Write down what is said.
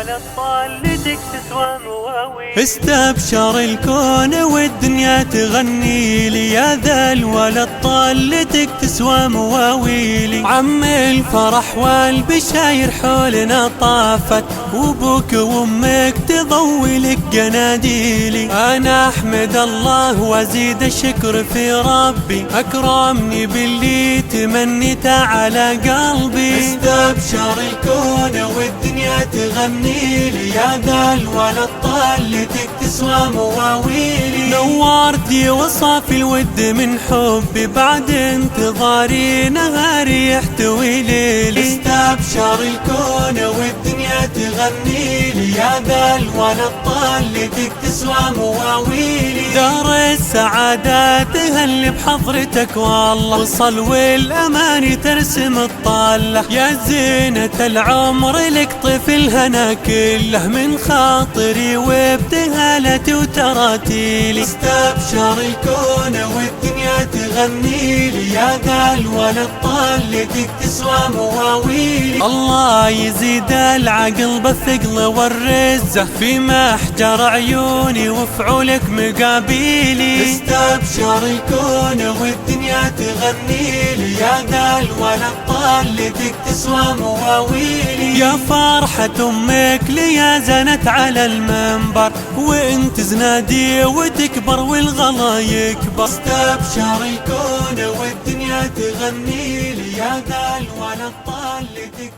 الولد طالتك تسوى مواويل. استبشر الكون والدنيا تغني لي، يا ذا الولد طالتك تسوى مواويلي. عم الفرح والبشاير حولنا طافت، وابوك وامك تضوي لك جناديلي. انا احمد الله وازيد الشكر في ربي، اكرمني باللي تمنيته على قلبي. استبشر الكون والدنيا تغني لي، يا ذا الولد طالتك تسوى مواويلي. نورتي وصافي الود من حبي، بعد انتظاري نهاري يحتوي ليلي. استبشر الكون والدنيا تغني لي، يا ذا الولد طالتك تسوى مواويلي. دار السعادة تهل بحضرتك والله، وصل والأمان ترسم الطالة. يا زينة العمر لك طفل هنا كله، من خاطري وابتهالتي وتراتيلي. استبشر الكون والدنيا تغني لي، يا ذا الولد طالتك تسوى مواويلي. الله يزيد العقل بالثقل والرزة، في محجر عيوني وفعولك مقابيلي. استبشر الكون والدنيا تغني لي، يا ذا الولد طالتك تسوى مواويلي. يا فرحة امك لي زنت على المنبر، وانت زنادي وتكبر والغلا يكبر. استبشر الكون والدنيا تغني لي، يا ذا الولد طالتك